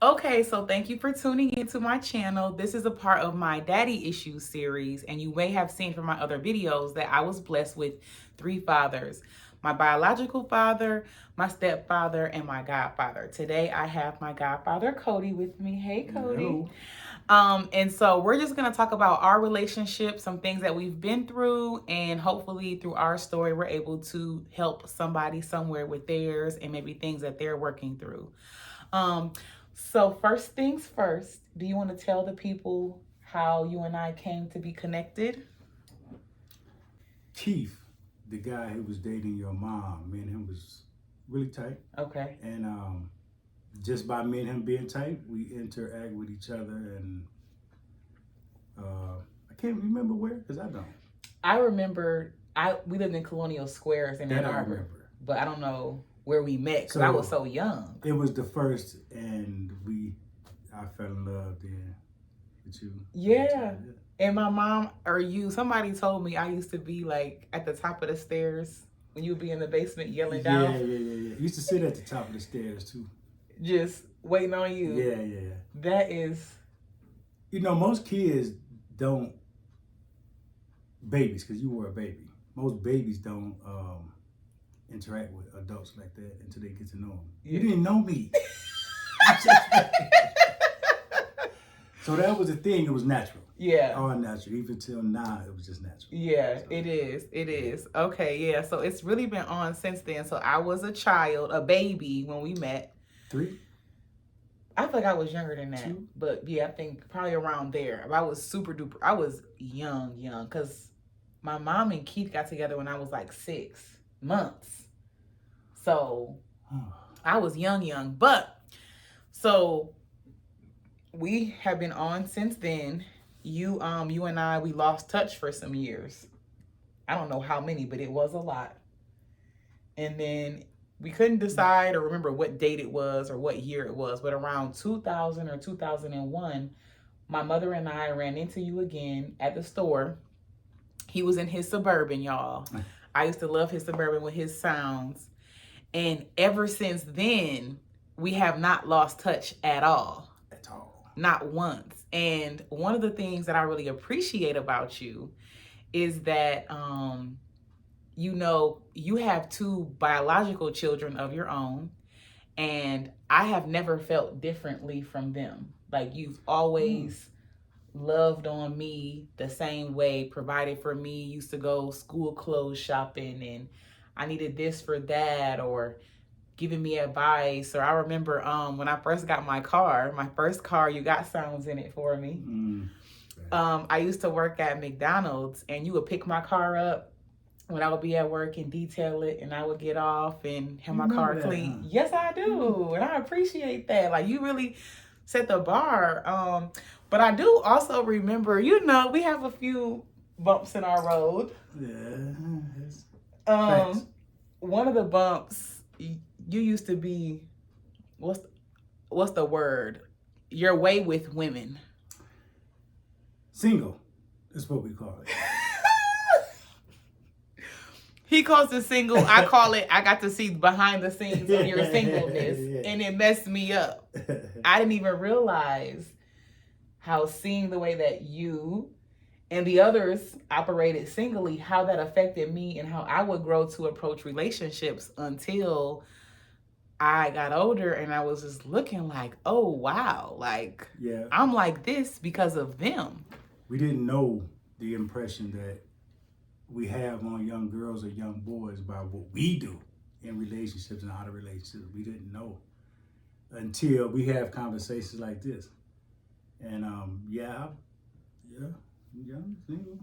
Okay, so thank you for tuning into my channel. This is a part of my Daddy Issues series, and you may have seen from my other videos that I was blessed with three fathers: my biological father, my stepfather, and my godfather. Today I have my godfather Cody with me. Hey, Cody. Hello. And so we're just gonna talk about our relationship, some things that we've been through, and hopefully through our story, we're able to help somebody somewhere with theirs and maybe things that they're working through. Um, so first things first, do you want to tell the people how you and I came to be connected? Keith, the guy who was dating your mom, me and him was really tight. Okay. And just by me and him being tight, we interact with each other. And I can't remember where, because I don't. I remember we lived in Colonial Squares in Ann That I Arbor, remember. but I don't know where we met because I was so young. It was the first, and I fell in love then with you. Yeah. And my mom or you, somebody told me I used to be like at the top of the stairs when you would be in the basement yelling down. Yeah. You used to sit at the top of the stairs too. Just waiting on you. Yeah. That is. You know, most kids don't, babies, because you were a baby. Most babies don't interact with adults like that until they get to know them. Yeah. You didn't know me. So that was the thing. It was natural. Yeah. All natural. Even till now, it was just natural. Yeah, so. It is. It is. Okay, yeah. So it's really been on since then. So I was a child, a baby when we met. 3? I feel like I was younger than that. 2? But yeah, I think probably around there. I was super duper. I was young, because my mom and Keith got together when I was like 6 months. So I was young. But so we have been on since then. You and I, we lost touch for some years. I don't know how many, but it was a lot. And then we couldn't decide or remember what date it was or what year it was, but around 2000 or 2001, my mother and I ran into you again at the store. He was in his Suburban, y'all. I used to love his Suburban with his sounds. And ever since then, we have not lost touch at all. At all. Not once. And one of the things that I really appreciate about you is that, you have 2 biological children of your own, and I have never felt differently from them. Like, you've always loved on me the same way, provided for me, used to go school clothes shopping, and I needed this for that, or giving me advice. Or I remember when I first got my first car, you got sounds in it for me. I used to work at McDonald's, and you would pick my car up when I would be at work and detail it, and I would get off and have my car clean. Huh? Yes, I do. And I appreciate that. Like, you really set the bar. But I do also remember, we have a few bumps in our road. Yeah. One of the bumps, you used to be, what's the word? Your way with women. Single is what we call it. He calls it single. I call it, I got to see behind the scenes of your singleness, and it messed me up. I didn't even realize how seeing the way that you and the others operated singly, how that affected me and how I would grow to approach relationships until I got older, and I was just looking like, oh, wow. Like, yeah. I'm like this because of them. We didn't know the impression that we have on young girls or young boys by what we do in relationships and out of relationships. We didn't know until we have conversations like this. And young, single.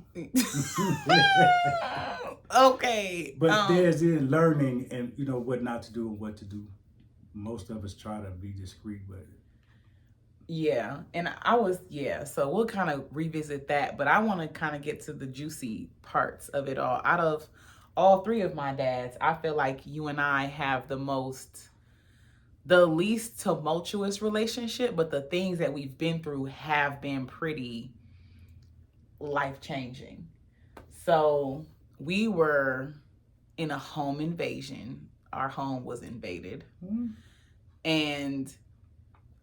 Okay. But there's in learning and what not to do and what to do. Most of us try to be discreet, but yeah. And so we'll kind of revisit that, but I want to kind of get to the juicy parts of it all. Out of all 3 of my dads, I feel like you and I have the least tumultuous relationship, but the things that we've been through have been pretty life-changing. So we were in a home invasion. Our home was invaded. And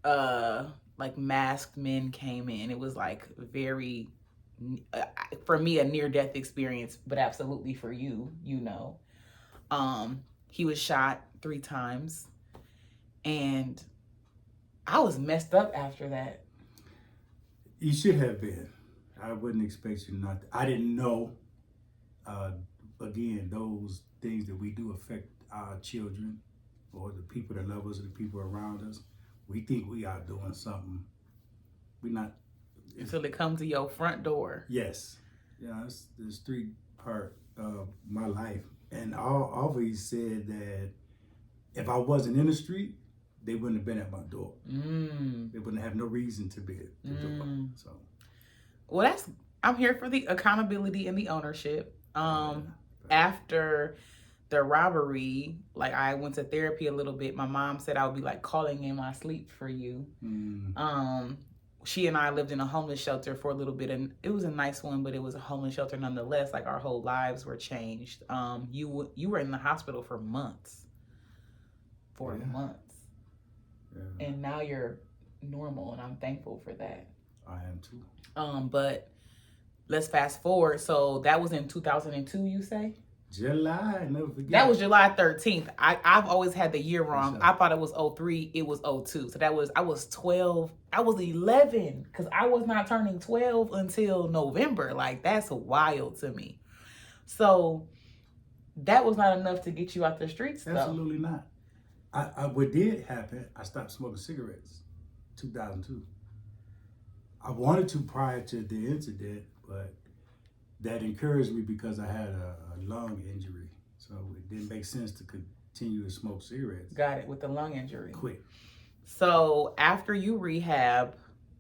like masked men came in. It was like very, uh, for me, a near death experience, but absolutely for you, you know. He was shot 3 times, and I was messed up after that. You should have been. I wouldn't expect you not. I didn't know. Uh, Again, those things that we do affect our children or the people that love us or the people around us. We think we are doing something. We're not. It's, Until it comes to your front door. yes. Yeah, it's 3 part of my life. And I always said that if I wasn't in the street, they wouldn't have been at my door. They wouldn't have no reason to be at the door. So, well, I'm here for the accountability and the ownership. After the robbery, like I went to therapy a little bit. My mom said I would be like calling in my sleep for you. She and I lived in a homeless shelter for a little bit, and it was a nice one, but it was a homeless shelter nonetheless. Like our whole lives were changed. You were in the hospital for months. Yeah. And now you're normal, and I'm thankful for that. I am too. But let's fast forward. So that was in 2002, you say? July, never forget. That was July 13th. I've always had the year wrong. I thought it was 03. It was 02. So I was 12. I was 11 because I was not turning 12 until November. Like, that's wild to me. So that was not enough to get you out the streets, though. Absolutely not. What did happen, I stopped smoking cigarettes 2002. I wanted to prior to the incident, but that encouraged me because I had a lung injury. So it didn't make sense to continue to smoke cigarettes. Got it, with the lung injury. Quit. So after you rehab,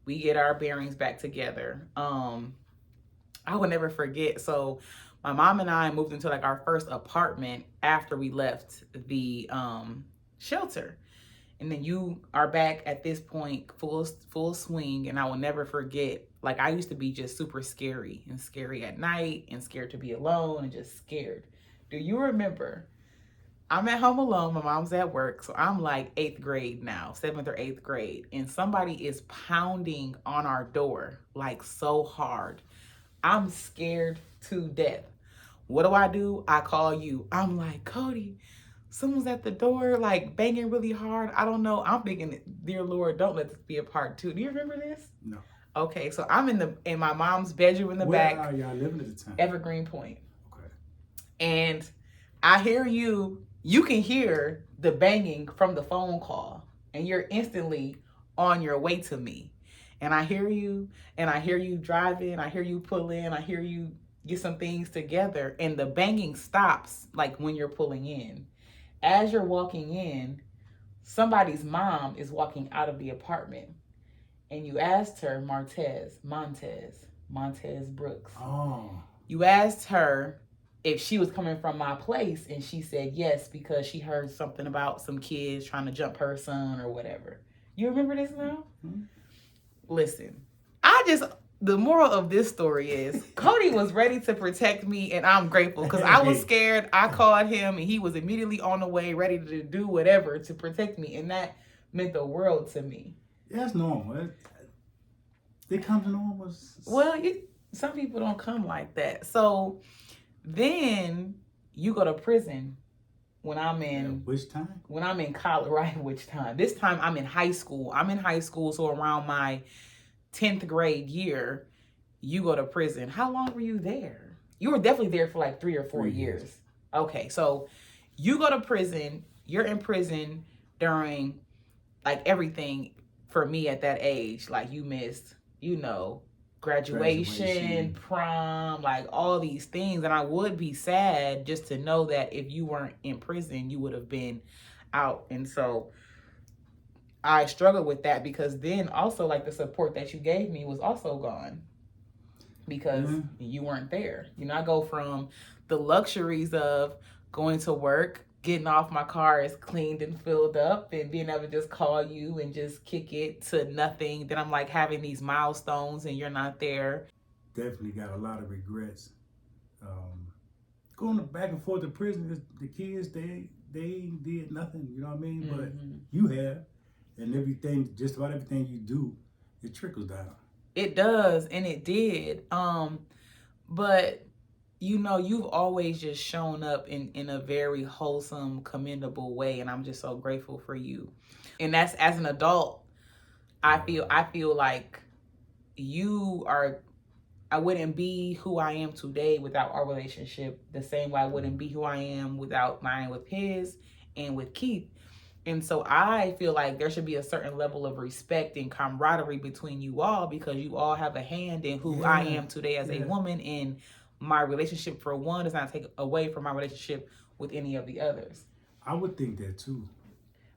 we get our bearings back together. I would never forget. So my mom and I moved into like our first apartment after we left the shelter. And then you are back at this point, full swing. And I will never forget, like I used to be just super scary at night and scared to be alone and just scared. Do you remember? I'm at home alone. My mom's at work. So I'm like 8th grade now, 7th or 8th grade. And somebody is pounding on our door like so hard. I'm scared to death. What do? I call you. I'm like, Cody, someone's at the door, like banging really hard. I don't know. I'm thinking, dear Lord, don't let this be a part 2. Do you remember this? No. Okay, so I'm in my mom's bedroom in the back. Where are y'all living at the time? Evergreen Point. Okay. And I hear you. You can hear the banging from the phone call, and you're instantly on your way to me. And I hear you, and I hear you driving. I hear you pull in. I hear you get some things together, and the banging stops like when you're pulling in. As you're walking in, somebody's mom is walking out of the apartment. And you asked her, Montez Brooks. Oh. You asked her if she was coming from my place, and she said yes, because she heard something about some kids trying to jump her son or whatever. You remember this now? Mm-hmm. Listen, the moral of this story is Cody was ready to protect me, and I'm grateful because I was scared. I called him, and he was immediately on the way, ready to do whatever to protect me, and that meant the world to me. That's normal. It comes to normal. Well, some people don't come like that. So then you go to prison when I'm in... Which time? When I'm in college, right? Which time? This time I'm in high school. So around my 10th grade year, you go to prison. How long were you there? You were definitely there for like 3 or 4 years. Okay, so you go to prison. You're in prison during like everything for me at that age. Like you missed, graduation, prom, like all these things. And I would be sad just to know that if you weren't in prison, you would have been out. And so I struggled with that because then also like the support that you gave me was also gone because you weren't there. I go from the luxuries of going to work, getting off, my car is cleaned and filled up, and being able to just call you and just kick it, to nothing. Then I'm like having these milestones and you're not there. Definitely got a lot of regrets. Going back and forth to prison, the kids, they did nothing, you know what I mean? Mm-hmm. But you have. And everything, just about everything you do, it trickles down. It does, and it did. But you've always just shown up in a very wholesome, commendable way, and I'm just so grateful for you. And that's, as an adult, I feel like you are. I wouldn't be who I am today without our relationship, the same way I wouldn't be who I am without mine with his and with Keith. And so I feel like there should be a certain level of respect and camaraderie between you all, because you all have a hand in who I am today as a woman. And my relationship, for one, does not take away from my relationship with any of the others. I would think that too.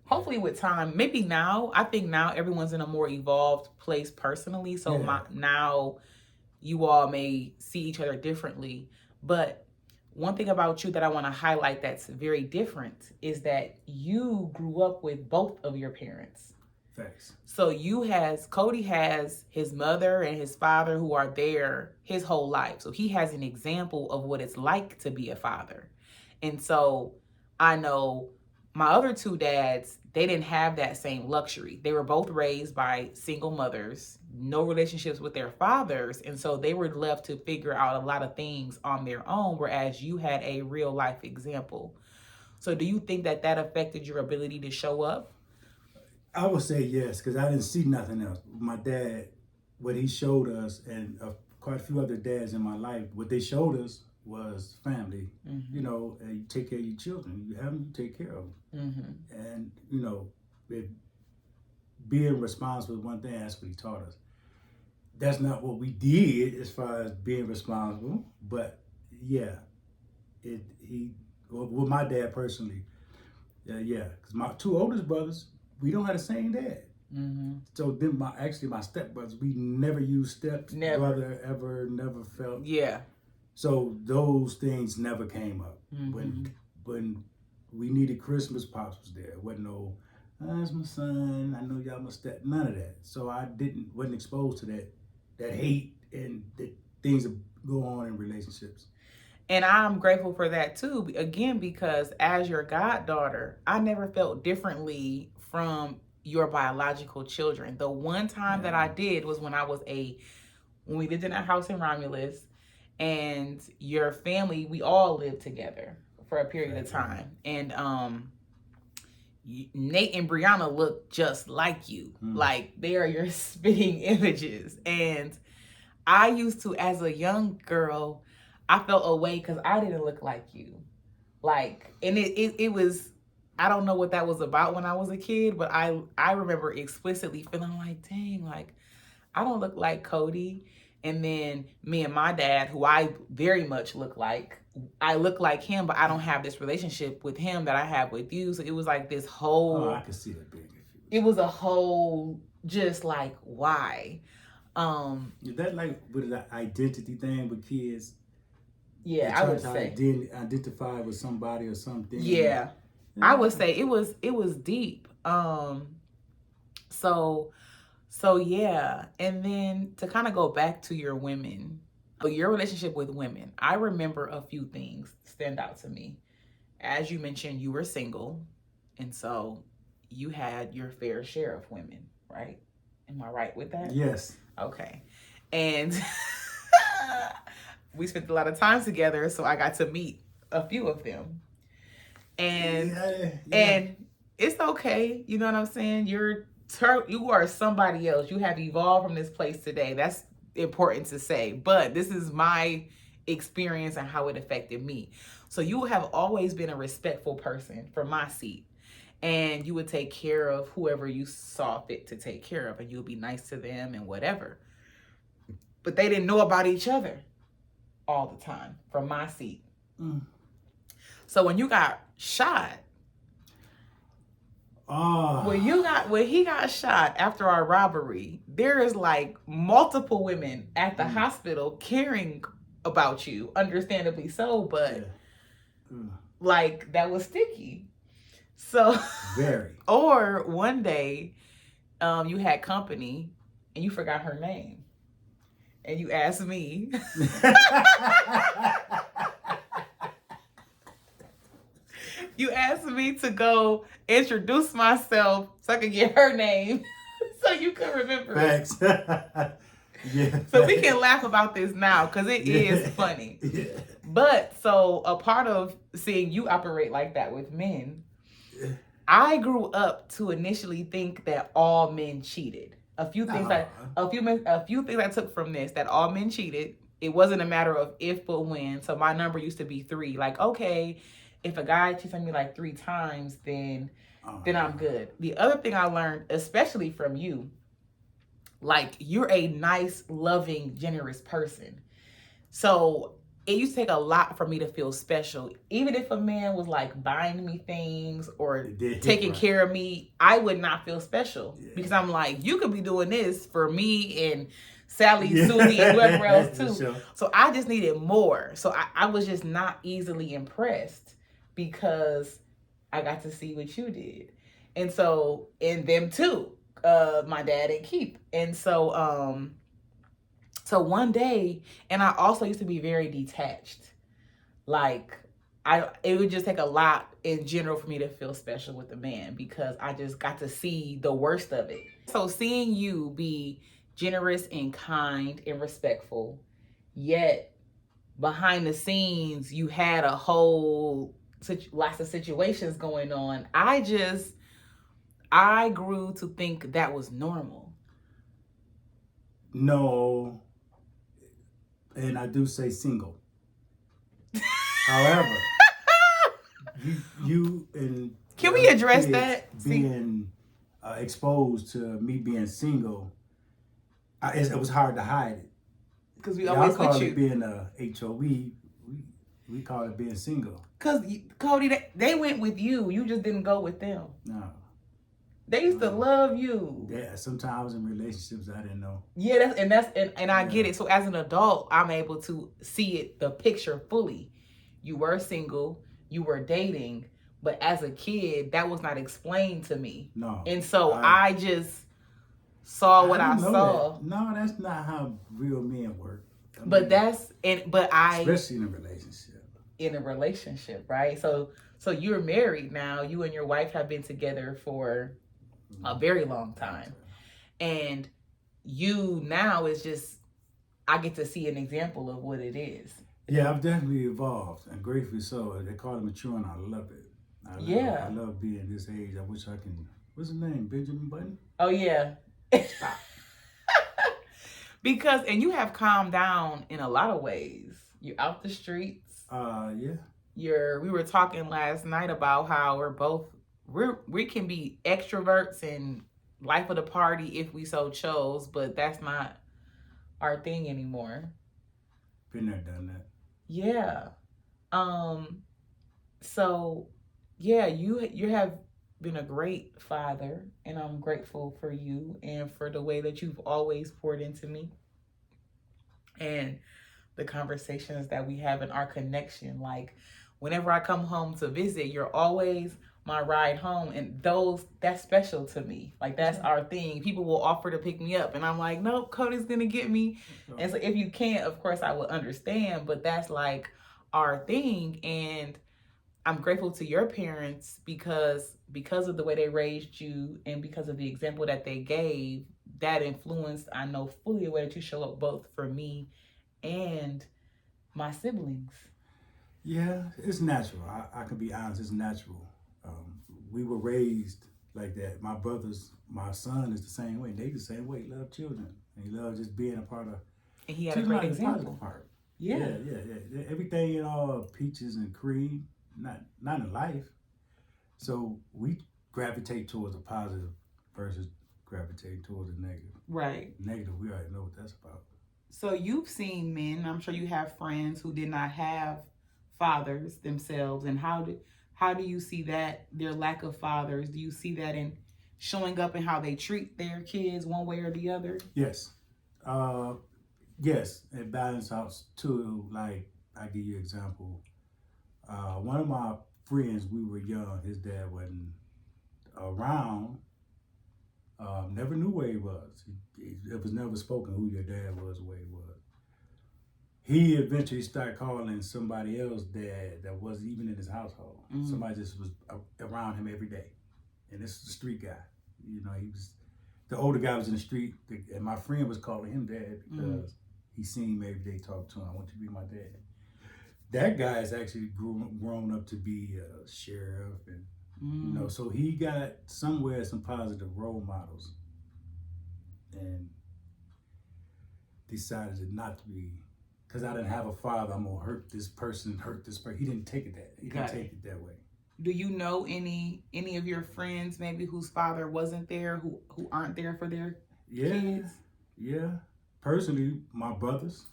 Hopefully with time, maybe now, I think now everyone's in a more evolved place personally. So now you all may see each other differently. But one thing about you that I want to highlight that's very different is that you grew up with both of your parents. Thanks. So Cody has his mother and his father who are there his whole life. So he has an example of what it's like to be a father. And so I know my other two dads, they didn't have that same luxury. They were both raised by single mothers, no relationships with their fathers. And so they were left to figure out a lot of things on their own, whereas you had a real life example. So do you think that affected your ability to show up? I would say yes, because I didn't see nothing else. My dad, what he showed us, and quite a few other dads in my life, what they showed us was family. Mm-hmm. You take care of your children. You have them, you take care of them. Mm-hmm. And, being responsible is one thing. That's what he taught us. That's not what we did as far as being responsible, but yeah, with my dad personally, because my two oldest brothers, we don't have the same dad. Mm-hmm. So then my stepbrothers, we never used steps. Never. Brother ever, never felt. Yeah. So those things never came up. Mm-hmm. When we needed Christmas, Pops was there. It wasn't no, that's my son, I know y'all must step, none of that. So I wasn't exposed to that hate and the things that go on in relationships. And I'm grateful for that too, again, because as your goddaughter, I never felt differently from your biological children. The one time that I did was when we lived in a house in Romulus, and your family, we all lived together for a period of time. And Nate and Brianna look just like you. Like, they are your spitting images. And I used to, as a young girl, I felt away because I didn't look like you. Like, and it was, I don't know what that was about when I was a kid, but I remember explicitly feeling like, dang, like, I don't look like Cody. And then me and my dad, who I very much look like, I look like him, but I don't have this relationship with him that I have with you. So it was like this whole... Oh, I can see that being confused. It was a whole, just like, why? Is that like with the identity thing with kids? Yeah, I would say. Identify with somebody or something. Yeah. I would say it was deep. So yeah, and then to kind of go back to your relationship with women, I remember a few things stand out to me. As you mentioned, you were single, and so you had your fair share of women, right? Am I right with that? Yes. Okay. And we spent a lot of time together, so I got to meet a few of them. And and it's okay, you know what I'm saying? You are somebody else. You have evolved from this place today. That's important to say. But this is my experience and how it affected me. So you have always been a respectful person for my seat. And you would take care of whoever you saw fit to take care of. And you would be nice to them and whatever. But they didn't know about each other all the time from my seat. So when you got shot, when he got shot after our robbery, there is like multiple women at the hospital caring about you, understandably so, but like that was sticky. So very. Or one day, you had company and you forgot her name, and you asked me. You asked me to go introduce myself so I could get her name so you could remember it. Facts. Yeah. So we can laugh about this now because it is Yeah. funny. Yeah. But so a part of seeing you operate like that with men, I grew up to initially think that all men cheated. Nah. A few things I took from this, that all men cheated. It wasn't a matter of if but when. So my number used to be 3. Like, okay, if a guy cheats on me like 3 times, then I'm good. The other thing I learned, especially from you, like you're a nice, loving, generous person. So it used to take a lot for me to feel special. Even if a man was like buying me things or taking care of me, I would not feel special because I'm like, you could be doing this for me and Sally, Susie, and whoever else too. Sure. So I just needed more. So I was just not easily impressed because I got to see what you did. And so, and them too, my dad and Keith. And so one day, and I also used to be very detached. Like it would just take a lot in general for me to feel special with a man because I just got to see the worst of it. So seeing you be generous and kind and respectful, yet behind the scenes you had a whole lots of situations going on. I grew to think that was normal. No, and I do say single. However, you and can we address that? Being exposed to me being single, it was hard to hide it. Because we always call with you. It being a HOE. We call it being single. Because Cody, they went with you. You just didn't go with them. No. They used to love you. Yeah, sometimes in relationships I didn't know. Yeah, and I get it. So as an adult, I'm able to see it, the picture fully. You were single, you were dating, but as a kid, that was not explained to me. No. And so I just saw what I saw. That. No, that's not how real men work. Especially in a relationship. In a relationship, right? So you're married now. You and your wife have been together for a very long time. And you now is just, I get to see an example of what it is. Yeah, I've definitely evolved, and gratefully so. They call it maturing. I love it. I love being this age. I wish I can. What's his name? Benjamin Button? Oh, yeah. Because, and you have calmed down in a lot of ways. You're out the streets. Yeah. We were talking last night about how we can be extroverts and life of the party if we so chose, but that's not our thing anymore. Been there, done that. Yeah. So yeah, you have been a great father, and I'm grateful for you and for the way that you've always poured into me and the conversations that we have in our connection. Like whenever I come home to visit, you're always my ride home, and that's special to me. Like that's our thing. People will offer to pick me up and I'm like, nope, Cody's gonna get me. And so if you can't, of course I will understand, but that's like our thing. And I'm grateful to your parents because of the way they raised you and because of the example that they gave, that influenced, I know fully, the way that you show up both for me and my siblings. Yeah, it's natural. I can be honest, it's natural. We were raised like that. My son is the same way. They the same way. He love children. And he loves just being a part of. And he had a great example. Part. Yeah. Everything in all peaches and cream, not in life. So we gravitate towards the positive versus gravitate towards the negative. Right. Negative, we already know what that's about. So you've seen men, I'm sure you have friends who did not have fathers themselves, and how do you see that, their lack of fathers? Do you see that in showing up in how they treat their kids one way or the other? Yes. Yes, it balances out too. Like, I give you an example. One of my friends, we were young, his dad wasn't around, never knew where he was. It was never spoken who your dad was or where he was. he eventually started calling somebody else dad that wasn't even in his household. Somebody just was around him every day, and this is a street guy. You know, he was the older guy was in the street, and my friend was calling him dad because he seen me every day, talk to him. I want you to be my dad. That guy has actually grown up to be a sheriff, and you know, so he got somewhere some positive role models, and decided not to be. Because I didn't have a father, I'm gonna hurt this person. He didn't take it that. He didn't take it that way. Do you know any of your friends maybe whose father wasn't there, who aren't there for their kids? Yeah. Personally, my brothers,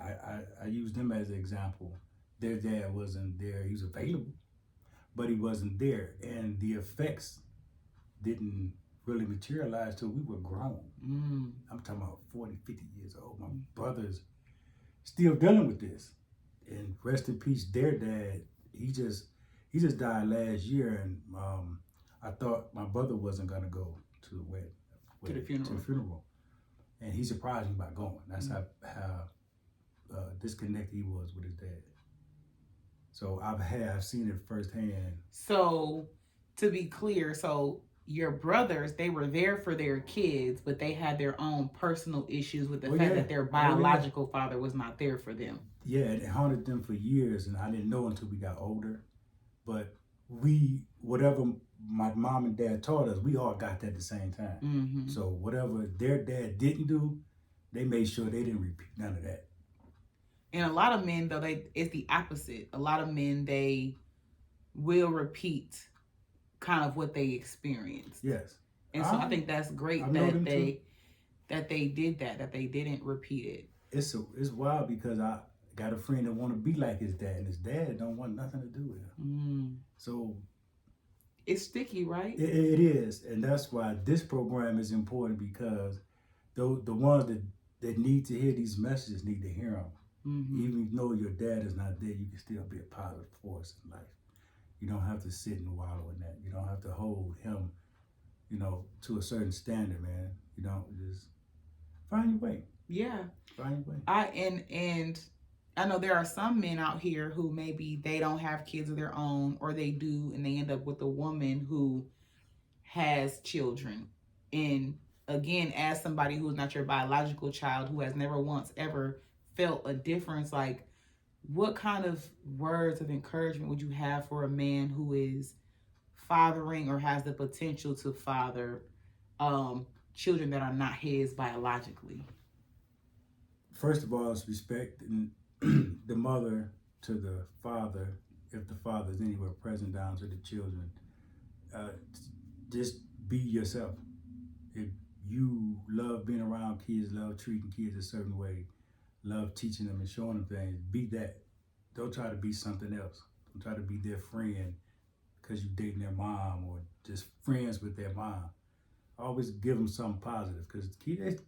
I use them as an example. Their dad wasn't there. He was available, but he wasn't there, and the effects didn't really materialize till we were grown. I'm talking about 40, 50 years old. My brothers still dealing with this, and rest in peace, their dad. He just died last year, and I thought my brother wasn't gonna go to the funeral, and he surprised me by going. That's how disconnected he was with his dad. So I've seen it firsthand. So to be clear, so your brothers, they were there for their kids, but they had their own personal issues with the fact that their biological father was not there for them. Yeah, it haunted them for years, and I didn't know until we got older. But whatever my mom and dad taught us, we all got that at the same time. So whatever their dad didn't do, they made sure they didn't repeat none of that. And a lot of men, though, it's the opposite. A lot of men, they will repeat kind of what they experienced. Yes. And so I think that's great that they did that they didn't repeat it. It's wild because I got a friend that want to be like his dad, and his dad don't want nothing to do with him. So it's sticky, right? It is, and that's why this program is important, because the ones that need to hear these messages need to hear them. Even though your dad is not there, you can still be a positive force in life. You don't have to sit and wallow in that. You don't have to hold him, you know, to a certain standard, man. You don't just find your way. Yeah. Find your way. And I know there are some men out here who maybe they don't have kids of their own, or they do, and they end up with a woman who has children. And again, as somebody who is not your biological child, who has never once ever felt a difference, like, what kind of words of encouragement would you have for a man who is fathering or has the potential to father children that are not his biologically? First of all, it's respect the mother to the father, if the father is anywhere present, down to the children. Just be yourself. If you love being around kids, love treating kids a certain way, love teaching them and showing them things, be that. Don't try to be something else. Don't try to be their friend because you're dating their mom, or just friends with their mom. Always give them something positive, because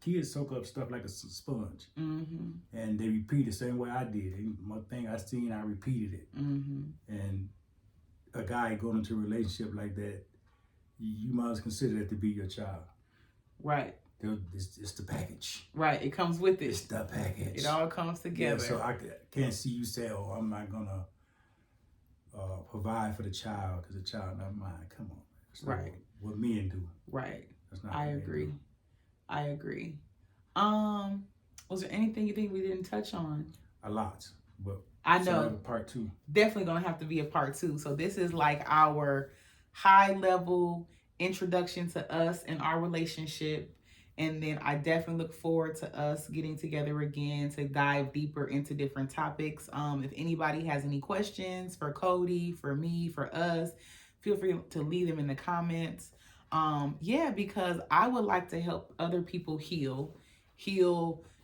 kids soak up stuff like a sponge. And they repeat the same way I did. One thing I seen, I repeated it. And a guy going into a relationship like that, you might consider that to be your child. Right. It's the package. Right, it comes with it. It's the package. It all comes together. Yeah, so I can't see you say, "Oh, I'm not gonna provide for the child because the child not mine." Come on, so right? What men do. Right. That's not. I agree. I agree. Was there anything you think we didn't touch on? A lot, but I know part 2. Definitely gonna have to be a part 2. So this is like our high level introduction to us and our relationship. And then I definitely look forward to us getting together again to dive deeper into different topics. If anybody has any questions for Cody, for me, for us, feel free to leave them in the comments. Because I would like to help other people heal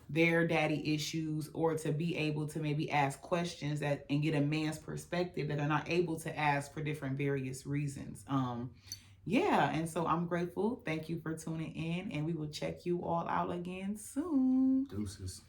their daddy issues, or to be able to maybe ask questions and get a man's perspective that they're not able to ask for different various reasons. And so I'm grateful. Thank you for tuning in, and we will check you all out again soon. Deuces.